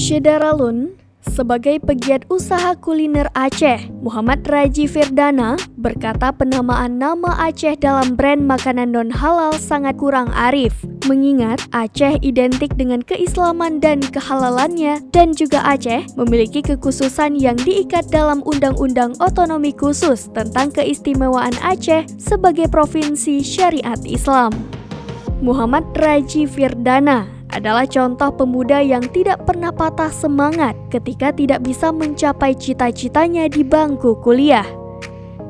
Syedaralun, sebagai pegiat usaha kuliner Aceh, Muhammad Raji Firdana berkata penamaan nama Aceh dalam brand makanan non-halal sangat kurang arif, mengingat Aceh identik dengan keislaman dan kehalalannya, dan juga Aceh memiliki kekhususan yang diikat dalam Undang-Undang Otonomi Khusus tentang keistimewaan Aceh sebagai provinsi syariat Islam. Muhammad Raji Firdana adalah contoh pemuda yang tidak pernah patah semangat ketika tidak bisa mencapai cita-citanya di bangku kuliah.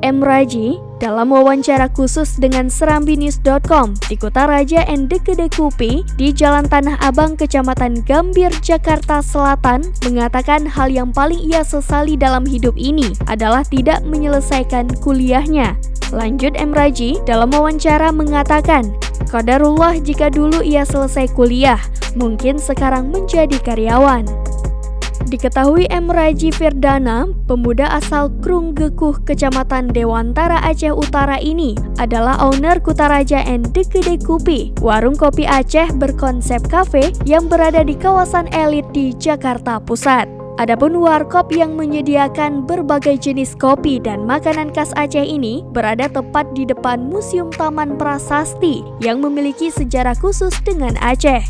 M. Raji dalam wawancara khusus dengan serambinews.com di Kutaraja and Dekede Kupi di Jalan Tanah Abang, Kecamatan Gambir, Jakarta Selatan, mengatakan hal yang paling ia sesali dalam hidup ini adalah tidak menyelesaikan kuliahnya. Lanjut M. Raji dalam wawancara mengatakan, qadarullah jika dulu ia selesai kuliah, mungkin sekarang menjadi karyawan. Diketahui M. Raji Firdana, pemuda asal Krung Gekuh, Kecamatan Dewantara, Aceh Utara ini adalah owner Kutaraja and Dekede Kupi, warung kopi Aceh berkonsep kafe yang berada di kawasan elit di Jakarta Pusat. Adapun warkop yang menyediakan berbagai jenis kopi dan makanan khas Aceh ini berada tepat di depan Museum Taman Prasasti yang memiliki sejarah khusus dengan Aceh.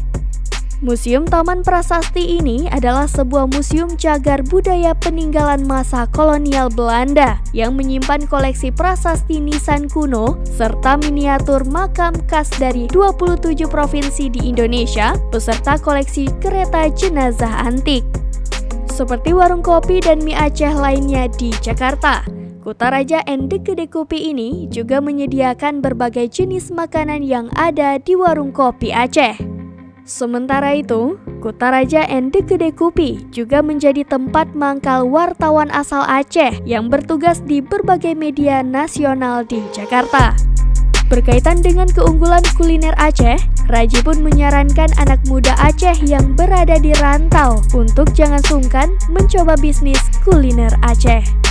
Museum Taman Prasasti ini adalah sebuah museum cagar budaya peninggalan masa kolonial Belanda yang menyimpan koleksi prasasti nisan kuno serta miniatur makam khas dari 27 provinsi di Indonesia beserta koleksi kereta jenazah antik. Seperti warung kopi dan mie Aceh lainnya di Jakarta, Kutaraja and Dekede Kupi ini juga menyediakan berbagai jenis makanan yang ada di warung kopi Aceh. Sementara itu, Kutaraja and Dekede Kupi juga menjadi tempat mangkal wartawan asal Aceh yang bertugas di berbagai media nasional di Jakarta. Berkaitan dengan keunggulan kuliner Aceh, Raji pun menyarankan anak muda Aceh yang berada di rantau untuk jangan sungkan mencoba bisnis kuliner Aceh.